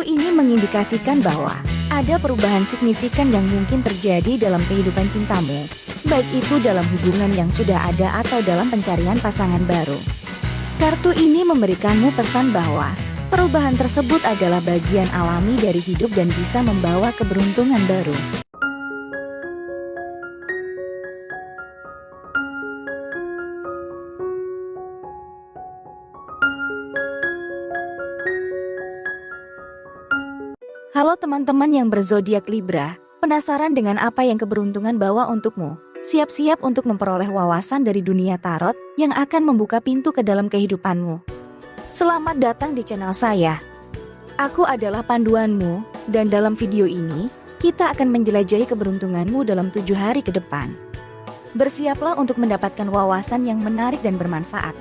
ini mengindikasikan bahwa ada perubahan signifikan yang mungkin terjadi dalam kehidupan cintamu, baik itu dalam hubungan yang sudah ada atau dalam pencarian pasangan baru. Kartu ini memberikanmu pesan bahwa perubahan tersebut adalah bagian alami dari hidup dan bisa membawa keberuntungan baru. Halo teman-teman yang berzodiak Libra, penasaran dengan apa yang keberuntungan bawa untukmu? Siap-siap untuk memperoleh wawasan dari dunia tarot yang akan membuka pintu ke dalam kehidupanmu. Selamat datang di channel saya. Aku adalah panduanmu, dan dalam video ini, kita akan menjelajahi keberuntunganmu dalam 7 hari ke depan. Bersiaplah untuk mendapatkan wawasan yang menarik dan bermanfaat.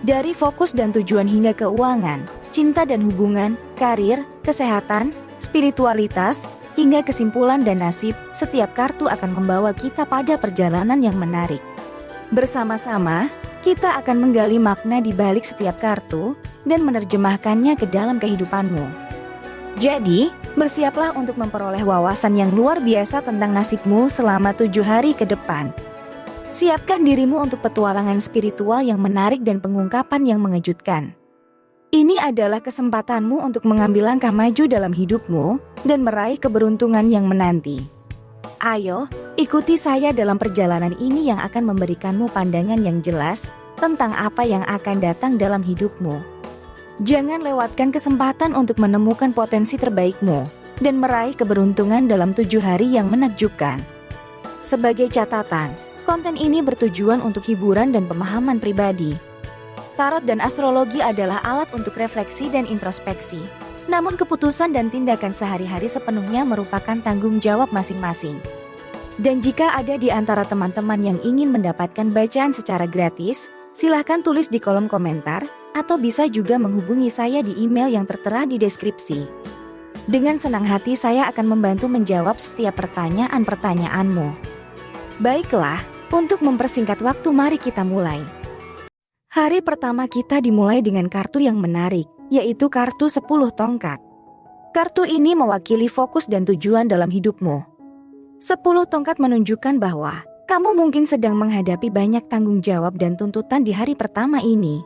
Dari fokus dan tujuan hingga keuangan, cinta dan hubungan, karir, kesehatan, spiritualitas, hingga kesimpulan dan nasib, setiap kartu akan membawa kita pada perjalanan yang menarik. Bersama-sama, kita akan menggali makna di balik setiap kartu dan menerjemahkannya ke dalam kehidupanmu. Jadi, bersiaplah untuk memperoleh wawasan yang luar biasa tentang nasibmu selama 7 hari ke depan. Siapkan dirimu untuk petualangan spiritual yang menarik dan pengungkapan yang mengejutkan. Ini adalah kesempatanmu untuk mengambil langkah maju dalam hidupmu dan meraih keberuntungan yang menanti. Ayo, ikuti saya dalam perjalanan ini yang akan memberikanmu pandangan yang jelas tentang apa yang akan datang dalam hidupmu. Jangan lewatkan kesempatan untuk menemukan potensi terbaikmu dan meraih keberuntungan dalam 7 hari yang menakjubkan. Sebagai catatan, konten ini bertujuan untuk hiburan dan pemahaman pribadi. Tarot dan astrologi adalah alat untuk refleksi dan introspeksi. Namun keputusan dan tindakan sehari-hari sepenuhnya merupakan tanggung jawab masing-masing. Dan jika ada di antara teman-teman yang ingin mendapatkan bacaan secara gratis, silahkan tulis di kolom komentar, atau bisa juga menghubungi saya di email yang tertera di deskripsi. Dengan senang hati saya akan membantu menjawab setiap pertanyaan-pertanyaanmu. Baiklah, untuk mempersingkat waktu mari kita mulai. Hari pertama kita dimulai dengan kartu yang menarik, yaitu kartu 10 tongkat. Kartu ini mewakili fokus dan tujuan dalam hidupmu. 10 tongkat menunjukkan bahwa kamu mungkin sedang menghadapi banyak tanggung jawab dan tuntutan di hari pertama ini.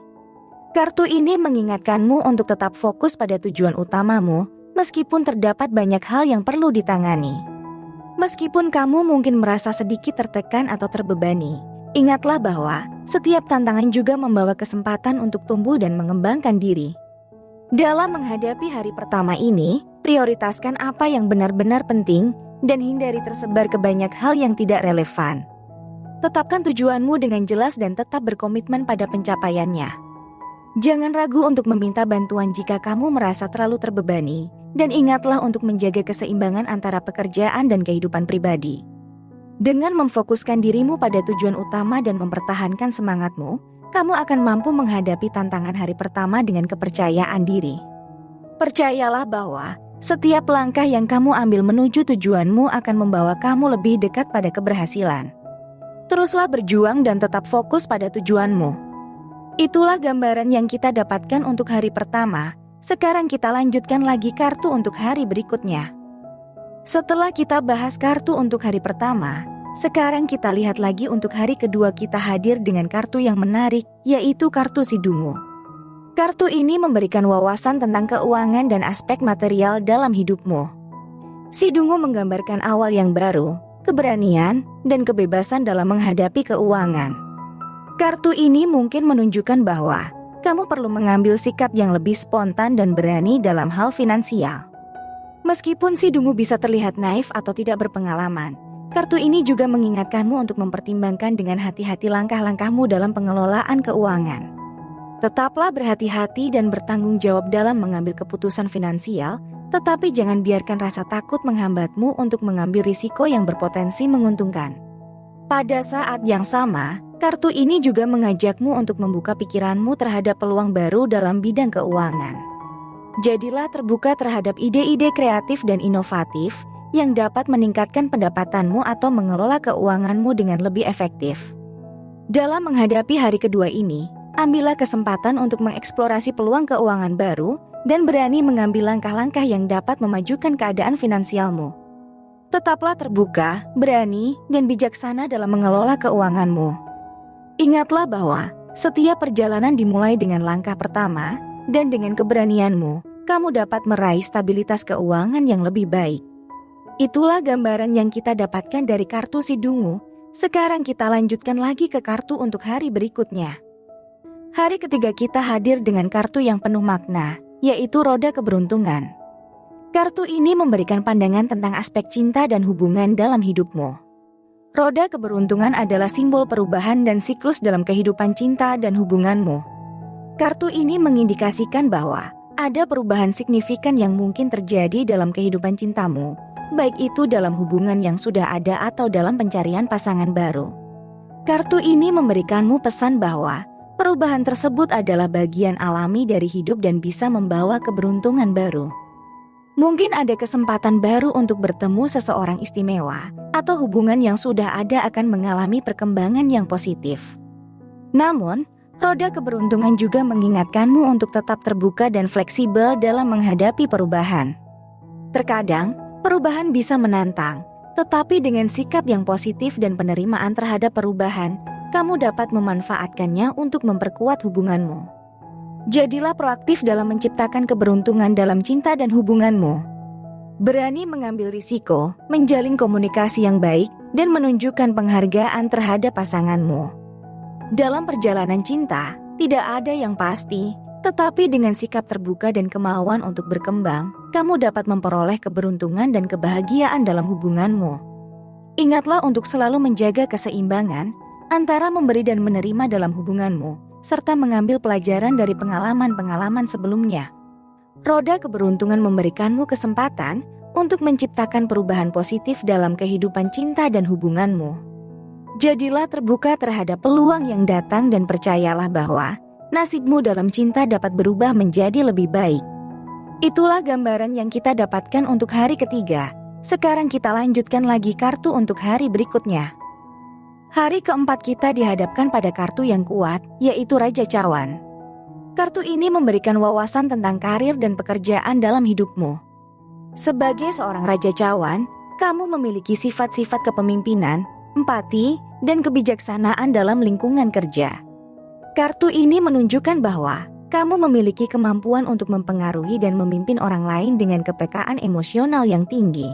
Kartu ini mengingatkanmu untuk tetap fokus pada tujuan utamamu, meskipun terdapat banyak hal yang perlu ditangani. Meskipun kamu mungkin merasa sedikit tertekan atau terbebani, ingatlah bahwa setiap tantangan juga membawa kesempatan untuk tumbuh dan mengembangkan diri. Dalam menghadapi hari pertama ini, prioritaskan apa yang benar-benar penting dan hindari tersebar ke banyak hal yang tidak relevan. Tetapkan tujuanmu dengan jelas dan tetap berkomitmen pada pencapaiannya. Jangan ragu untuk meminta bantuan jika kamu merasa terlalu terbebani, dan ingatlah untuk menjaga keseimbangan antara pekerjaan dan kehidupan pribadi. Dengan memfokuskan dirimu pada tujuan utama dan mempertahankan semangatmu, kamu akan mampu menghadapi tantangan hari pertama dengan kepercayaan diri. Percayalah bahwa setiap langkah yang kamu ambil menuju tujuanmu akan membawa kamu lebih dekat pada keberhasilan. Teruslah berjuang dan tetap fokus pada tujuanmu. Itulah gambaran yang kita dapatkan untuk hari pertama. Sekarang kita lanjutkan lagi kartu untuk hari berikutnya. Setelah kita bahas kartu untuk hari pertama, sekarang kita lihat lagi untuk hari kedua kita hadir dengan kartu yang menarik, yaitu kartu si dungu. Kartu ini memberikan wawasan tentang keuangan dan aspek material dalam hidupmu. Si dungu menggambarkan awal yang baru, keberanian, dan kebebasan dalam menghadapi keuangan. Kartu ini mungkin menunjukkan bahwa kamu perlu mengambil sikap yang lebih spontan dan berani dalam hal finansial. Meskipun si dungu bisa terlihat naif atau tidak berpengalaman, kartu ini juga mengingatkanmu untuk mempertimbangkan dengan hati-hati langkah-langkahmu dalam pengelolaan keuangan. Tetaplah berhati-hati dan bertanggung jawab dalam mengambil keputusan finansial, tetapi jangan biarkan rasa takut menghambatmu untuk mengambil risiko yang berpotensi menguntungkan. Pada saat yang sama, kartu ini juga mengajakmu untuk membuka pikiranmu terhadap peluang baru dalam bidang keuangan. Jadilah terbuka terhadap ide-ide kreatif dan inovatif yang dapat meningkatkan pendapatanmu atau mengelola keuanganmu dengan lebih efektif. Dalam menghadapi hari kedua ini, ambillah kesempatan untuk mengeksplorasi peluang keuangan baru dan berani mengambil langkah-langkah yang dapat memajukan keadaan finansialmu. Tetaplah terbuka, berani, dan bijaksana dalam mengelola keuanganmu. Ingatlah bahwa setiap perjalanan dimulai dengan langkah pertama, dan dengan keberanianmu, kamu dapat meraih stabilitas keuangan yang lebih baik. Itulah gambaran yang kita dapatkan dari kartu si dungu. Sekarang kita lanjutkan lagi ke kartu untuk hari berikutnya. Hari ketiga kita hadir dengan kartu yang penuh makna, yaitu roda keberuntungan. Kartu ini memberikan pandangan tentang aspek cinta dan hubungan dalam hidupmu. Roda keberuntungan adalah simbol perubahan dan siklus dalam kehidupan cinta dan hubunganmu. Kartu ini mengindikasikan bahwa ada perubahan signifikan yang mungkin terjadi dalam kehidupan cintamu, baik itu dalam hubungan yang sudah ada atau dalam pencarian pasangan baru. Kartu ini memberikanmu pesan bahwa perubahan tersebut adalah bagian alami dari hidup dan bisa membawa keberuntungan baru. Mungkin ada kesempatan baru untuk bertemu seseorang istimewa, atau hubungan yang sudah ada akan mengalami perkembangan yang positif. Namun, roda keberuntungan juga mengingatkanmu untuk tetap terbuka dan fleksibel dalam menghadapi perubahan. Terkadang, perubahan bisa menantang, tetapi dengan sikap yang positif dan penerimaan terhadap perubahan, kamu dapat memanfaatkannya untuk memperkuat hubunganmu. Jadilah proaktif dalam menciptakan keberuntungan dalam cinta dan hubunganmu. Berani mengambil risiko, menjalin komunikasi yang baik, dan menunjukkan penghargaan terhadap pasanganmu. Dalam perjalanan cinta, tidak ada yang pasti, tetapi dengan sikap terbuka dan kemauan untuk berkembang, kamu dapat memperoleh keberuntungan dan kebahagiaan dalam hubunganmu. Ingatlah untuk selalu menjaga keseimbangan antara memberi dan menerima dalam hubunganmu, serta mengambil pelajaran dari pengalaman-pengalaman sebelumnya. Roda keberuntungan memberikanmu kesempatan untuk menciptakan perubahan positif dalam kehidupan cinta dan hubunganmu. Jadilah terbuka terhadap peluang yang datang dan percayalah bahwa nasibmu dalam cinta dapat berubah menjadi lebih baik. Itulah gambaran yang kita dapatkan untuk hari ketiga. Sekarang kita lanjutkan lagi kartu untuk hari berikutnya. Hari keempat kita dihadapkan pada kartu yang kuat, yaitu Raja Cawan. Kartu ini memberikan wawasan tentang karir dan pekerjaan dalam hidupmu. Sebagai seorang Raja Cawan, kamu memiliki sifat-sifat kepemimpinan, empati, dan kebijaksanaan dalam lingkungan kerja. Kartu ini menunjukkan bahwa kamu memiliki kemampuan untuk mempengaruhi dan memimpin orang lain dengan kepekaan emosional yang tinggi.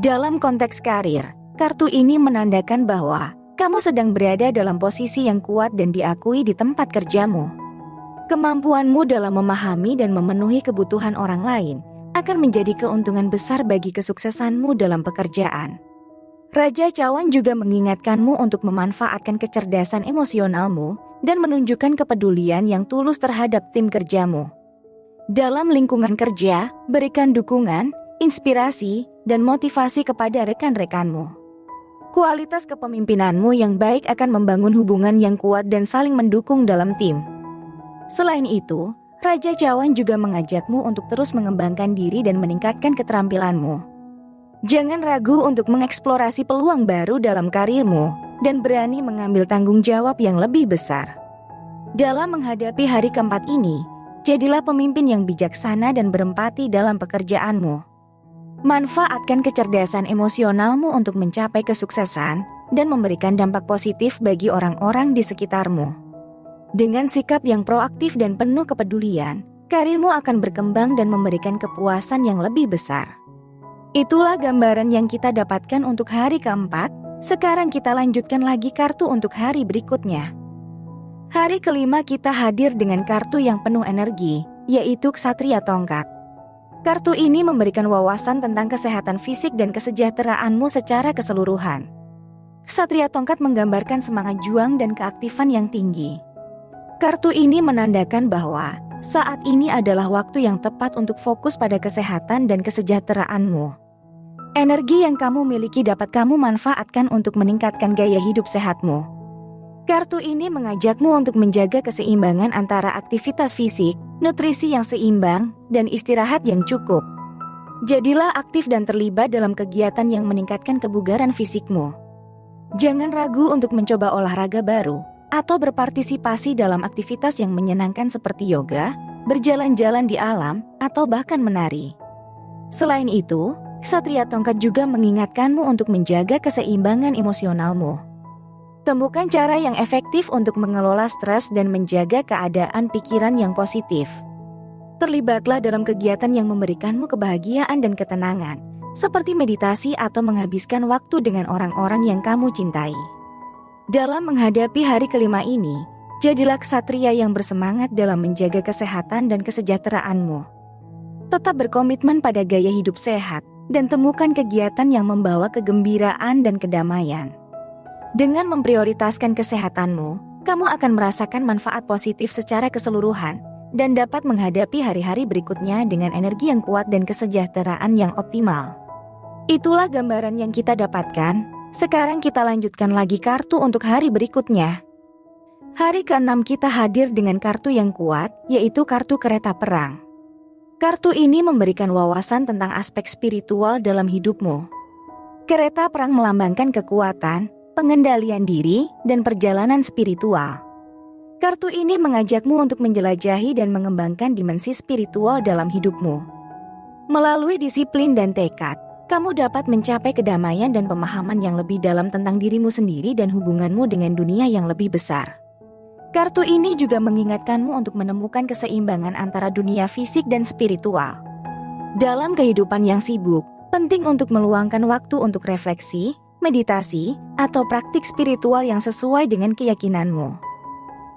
Dalam konteks karir, kartu ini menandakan bahwa kamu sedang berada dalam posisi yang kuat dan diakui di tempat kerjamu. Kemampuanmu dalam memahami dan memenuhi kebutuhan orang lain akan menjadi keuntungan besar bagi kesuksesanmu dalam pekerjaan. Raja Cawan juga mengingatkanmu untuk memanfaatkan kecerdasan emosionalmu dan menunjukkan kepedulian yang tulus terhadap tim kerjamu. Dalam lingkungan kerja, berikan dukungan, inspirasi, dan motivasi kepada rekan-rekanmu. Kualitas kepemimpinanmu yang baik akan membangun hubungan yang kuat dan saling mendukung dalam tim. Selain itu, Raja Cawan juga mengajakmu untuk terus mengembangkan diri dan meningkatkan keterampilanmu. Jangan ragu untuk mengeksplorasi peluang baru dalam karirmu dan berani mengambil tanggung jawab yang lebih besar. Dalam menghadapi hari keempat ini, jadilah pemimpin yang bijaksana dan berempati dalam pekerjaanmu. Manfaatkan kecerdasan emosionalmu untuk mencapai kesuksesan dan memberikan dampak positif bagi orang-orang di sekitarmu. Dengan sikap yang proaktif dan penuh kepedulian, karirmu akan berkembang dan memberikan kepuasan yang lebih besar. Itulah gambaran yang kita dapatkan untuk hari keempat. Sekarang kita lanjutkan lagi kartu untuk hari berikutnya. Hari kelima kita hadir dengan kartu yang penuh energi, yaitu Ksatria Tongkat. Kartu ini memberikan wawasan tentang kesehatan fisik dan kesejahteraanmu secara keseluruhan. Ksatria Tongkat menggambarkan semangat juang dan keaktifan yang tinggi. Kartu ini menandakan bahwa saat ini adalah waktu yang tepat untuk fokus pada kesehatan dan kesejahteraanmu. Energi yang kamu miliki dapat kamu manfaatkan untuk meningkatkan gaya hidup sehatmu. Kartu ini mengajakmu untuk menjaga keseimbangan antara aktivitas fisik, nutrisi yang seimbang, dan istirahat yang cukup. Jadilah aktif dan terlibat dalam kegiatan yang meningkatkan kebugaran fisikmu. Jangan ragu untuk mencoba olahraga baru atau berpartisipasi dalam aktivitas yang menyenangkan seperti yoga, berjalan-jalan di alam, atau bahkan menari. Selain itu, Ksatria Tongkat juga mengingatkanmu untuk menjaga keseimbangan emosionalmu. Temukan cara yang efektif untuk mengelola stres dan menjaga keadaan pikiran yang positif. Terlibatlah dalam kegiatan yang memberikanmu kebahagiaan dan ketenangan, seperti meditasi atau menghabiskan waktu dengan orang-orang yang kamu cintai. Dalam menghadapi hari kelima ini, jadilah ksatria yang bersemangat dalam menjaga kesehatan dan kesejahteraanmu. Tetap berkomitmen pada gaya hidup sehat, dan temukan kegiatan yang membawa kegembiraan dan kedamaian. Dengan memprioritaskan kesehatanmu, kamu akan merasakan manfaat positif secara keseluruhan dan dapat menghadapi hari-hari berikutnya dengan energi yang kuat dan kesejahteraan yang optimal. Itulah gambaran yang kita dapatkan. Sekarang kita lanjutkan lagi kartu untuk hari berikutnya. Hari ke-6 kita hadir dengan kartu yang kuat, yaitu kartu kereta perang. Kartu ini memberikan wawasan tentang aspek spiritual dalam hidupmu. Kereta perang melambangkan kekuatan, pengendalian diri, dan perjalanan spiritual. Kartu ini mengajakmu untuk menjelajahi dan mengembangkan dimensi spiritual dalam hidupmu. Melalui disiplin dan tekad, kamu dapat mencapai kedamaian dan pemahaman yang lebih dalam tentang dirimu sendiri dan hubunganmu dengan dunia yang lebih besar. Kartu ini juga mengingatkanmu untuk menemukan keseimbangan antara dunia fisik dan spiritual. Dalam kehidupan yang sibuk, penting untuk meluangkan waktu untuk refleksi, meditasi, atau praktik spiritual yang sesuai dengan keyakinanmu.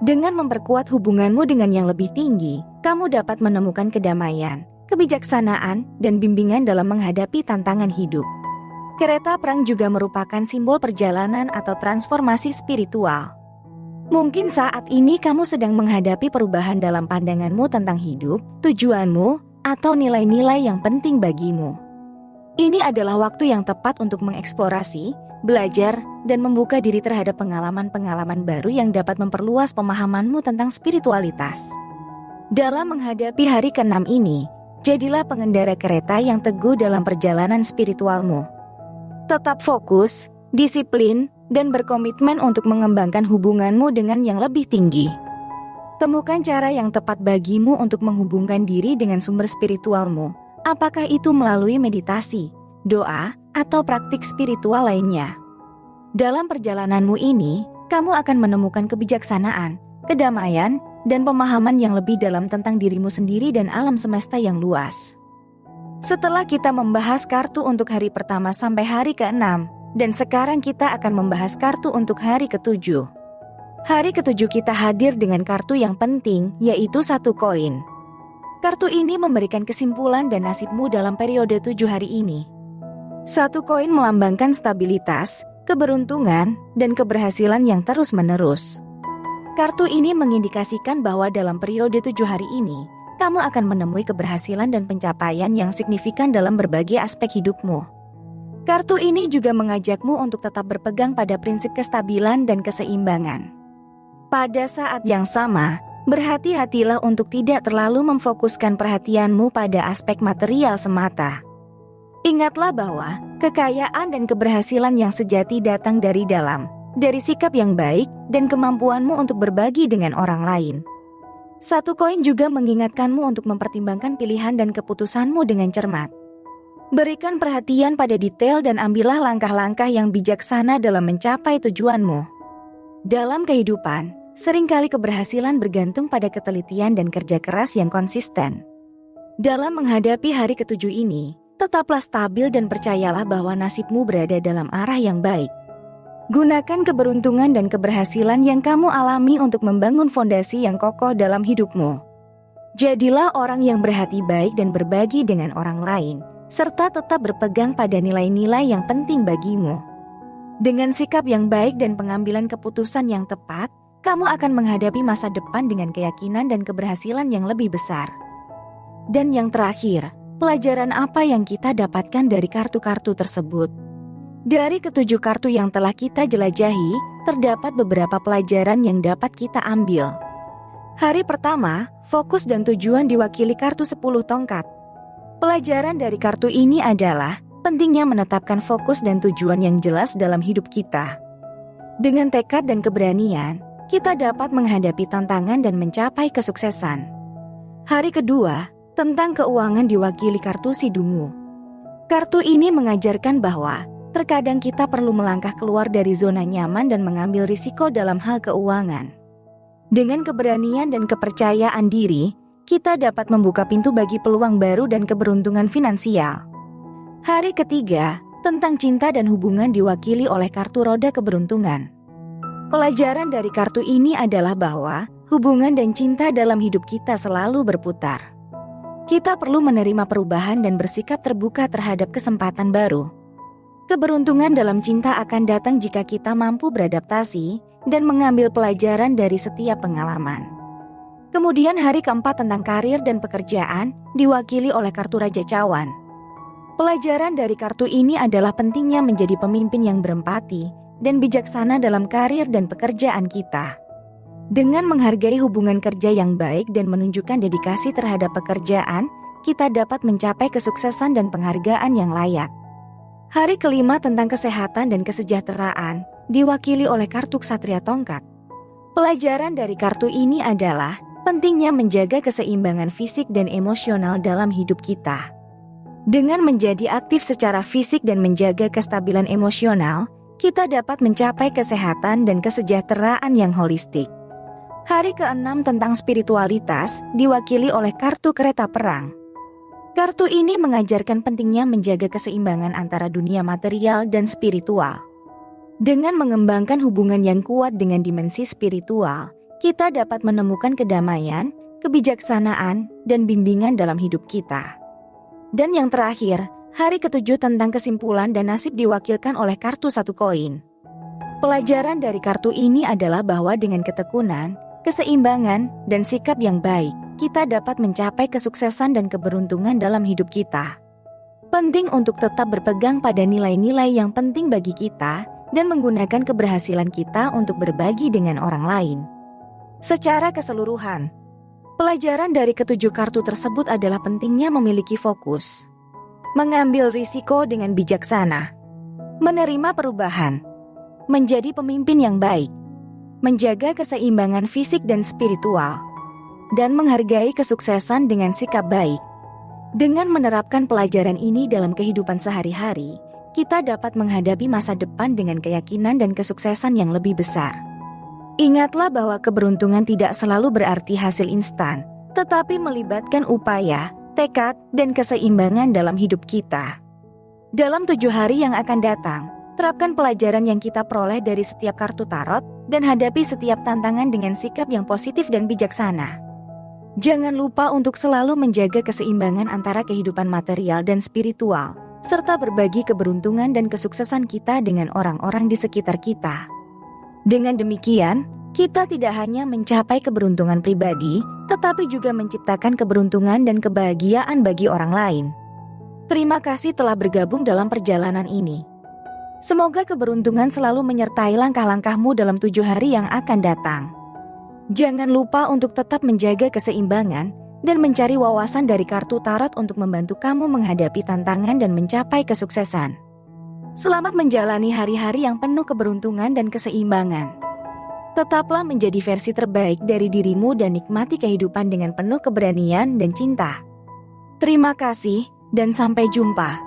Dengan memperkuat hubunganmu dengan yang lebih tinggi, kamu dapat menemukan kedamaian, kebijaksanaan, dan bimbingan dalam menghadapi tantangan hidup. Kereta perang juga merupakan simbol perjalanan atau transformasi spiritual. Mungkin saat ini kamu sedang menghadapi perubahan dalam pandanganmu tentang hidup, tujuanmu, atau nilai-nilai yang penting bagimu. Ini adalah waktu yang tepat untuk mengeksplorasi, belajar, dan membuka diri terhadap pengalaman-pengalaman baru yang dapat memperluas pemahamanmu tentang spiritualitas. Dalam menghadapi hari ke-6 ini, jadilah pengendara kereta yang teguh dalam perjalanan spiritualmu. Tetap fokus, disiplin, dan berkomitmen untuk mengembangkan hubunganmu dengan yang lebih tinggi. Temukan cara yang tepat bagimu untuk menghubungkan diri dengan sumber spiritualmu, apakah itu melalui meditasi, doa, atau praktik spiritual lainnya. Dalam perjalananmu ini, kamu akan menemukan kebijaksanaan, kedamaian, dan pemahaman yang lebih dalam tentang dirimu sendiri dan alam semesta yang luas. Setelah kita membahas kartu untuk hari pertama sampai hari ke-6, dan sekarang kita akan membahas kartu untuk hari ke-7. Hari ke-7 kita hadir dengan kartu yang penting, yaitu 1 koin. Kartu ini memberikan kesimpulan dan nasibmu dalam periode 7 hari ini. 1 koin melambangkan stabilitas, keberuntungan, dan keberhasilan yang terus-menerus. Kartu ini mengindikasikan bahwa dalam periode 7 hari ini, kamu akan menemui keberhasilan dan pencapaian yang signifikan dalam berbagai aspek hidupmu. Kartu ini juga mengajakmu untuk tetap berpegang pada prinsip kestabilan dan keseimbangan. Pada saat yang sama, berhati-hatilah untuk tidak terlalu memfokuskan perhatianmu pada aspek material semata. Ingatlah bahwa kekayaan dan keberhasilan yang sejati datang dari dalam, dari sikap yang baik dan kemampuanmu untuk berbagi dengan orang lain. 1 koin juga mengingatkanmu untuk mempertimbangkan pilihan dan keputusanmu dengan cermat. Berikan perhatian pada detail dan ambillah langkah-langkah yang bijaksana dalam mencapai tujuanmu. Dalam kehidupan, seringkali keberhasilan bergantung pada ketelitian dan kerja keras yang konsisten. Dalam menghadapi hari ke-7 ini, tetaplah stabil dan percayalah bahwa nasibmu berada dalam arah yang baik. Gunakan keberuntungan dan keberhasilan yang kamu alami untuk membangun fondasi yang kokoh dalam hidupmu. Jadilah orang yang berhati baik dan berbagi dengan orang lain, serta tetap berpegang pada nilai-nilai yang penting bagimu. Dengan sikap yang baik dan pengambilan keputusan yang tepat, kamu akan menghadapi masa depan dengan keyakinan dan keberhasilan yang lebih besar. Dan yang terakhir, pelajaran apa yang kita dapatkan dari kartu-kartu tersebut? Dari ke-7 kartu yang telah kita jelajahi, terdapat beberapa pelajaran yang dapat kita ambil. Hari pertama, fokus dan tujuan diwakili kartu 10 tongkat. Pelajaran dari kartu ini adalah pentingnya menetapkan fokus dan tujuan yang jelas dalam hidup kita. Dengan tekad dan keberanian, kita dapat menghadapi tantangan dan mencapai kesuksesan. Hari kedua, tentang keuangan diwakili kartu si dungu. Kartu ini mengajarkan bahwa terkadang kita perlu melangkah keluar dari zona nyaman dan mengambil risiko dalam hal keuangan. Dengan keberanian dan kepercayaan diri, kita dapat membuka pintu bagi peluang baru dan keberuntungan finansial. Hari ketiga, tentang cinta dan hubungan diwakili oleh kartu roda keberuntungan. Pelajaran dari kartu ini adalah bahwa hubungan dan cinta dalam hidup kita selalu berputar. Kita perlu menerima perubahan dan bersikap terbuka terhadap kesempatan baru. Keberuntungan dalam cinta akan datang jika kita mampu beradaptasi dan mengambil pelajaran dari setiap pengalaman. Kemudian hari keempat tentang karir dan pekerjaan diwakili oleh kartu Raja Cawan. Pelajaran dari kartu ini adalah pentingnya menjadi pemimpin yang berempati dan bijaksana dalam karir dan pekerjaan kita. Dengan menghargai hubungan kerja yang baik dan menunjukkan dedikasi terhadap pekerjaan, kita dapat mencapai kesuksesan dan penghargaan yang layak. Hari kelima tentang kesehatan dan kesejahteraan diwakili oleh kartu Ksatria Tongkat. Pelajaran dari kartu ini adalah pentingnya menjaga keseimbangan fisik dan emosional dalam hidup kita. Dengan menjadi aktif secara fisik dan menjaga kestabilan emosional, kita dapat mencapai kesehatan dan kesejahteraan yang holistik. Hari ke-6 tentang spiritualitas diwakili oleh kartu Kereta Perang. Kartu ini mengajarkan pentingnya menjaga keseimbangan antara dunia material dan spiritual. Dengan mengembangkan hubungan yang kuat dengan dimensi spiritual, kita dapat menemukan kedamaian, kebijaksanaan, dan bimbingan dalam hidup kita. Dan yang terakhir, hari ke-7 tentang kesimpulan dan nasib diwakilkan oleh kartu 1 koin. Pelajaran dari kartu ini adalah bahwa dengan ketekunan, keseimbangan, dan sikap yang baik, kita dapat mencapai kesuksesan dan keberuntungan dalam hidup kita. Penting untuk tetap berpegang pada nilai-nilai yang penting bagi kita dan menggunakan keberhasilan kita untuk berbagi dengan orang lain. Secara keseluruhan, pelajaran dari ketujuh kartu tersebut adalah pentingnya memiliki fokus, mengambil risiko dengan bijaksana, menerima perubahan, menjadi pemimpin yang baik, menjaga keseimbangan fisik dan spiritual, dan menghargai kesuksesan dengan sikap baik. Dengan menerapkan pelajaran ini dalam kehidupan sehari-hari, kita dapat menghadapi masa depan dengan keyakinan dan kesuksesan yang lebih besar. Ingatlah bahwa keberuntungan tidak selalu berarti hasil instan, tetapi melibatkan upaya, tekad, dan keseimbangan dalam hidup kita. Dalam 7 hari yang akan datang, terapkan pelajaran yang kita peroleh dari setiap kartu tarot dan hadapi setiap tantangan dengan sikap yang positif dan bijaksana. Jangan lupa untuk selalu menjaga keseimbangan antara kehidupan material dan spiritual, serta berbagi keberuntungan dan kesuksesan kita dengan orang-orang di sekitar kita. Dengan demikian, kita tidak hanya mencapai keberuntungan pribadi, tetapi juga menciptakan keberuntungan dan kebahagiaan bagi orang lain. Terima kasih telah bergabung dalam perjalanan ini. Semoga keberuntungan selalu menyertai langkah-langkahmu dalam 7 hari yang akan datang. Jangan lupa untuk tetap menjaga keseimbangan dan mencari wawasan dari kartu tarot untuk membantu kamu menghadapi tantangan dan mencapai kesuksesan. Selamat menjalani hari-hari yang penuh keberuntungan dan keseimbangan. Tetaplah menjadi versi terbaik dari dirimu dan nikmati kehidupan dengan penuh keberanian dan cinta. Terima kasih dan sampai jumpa.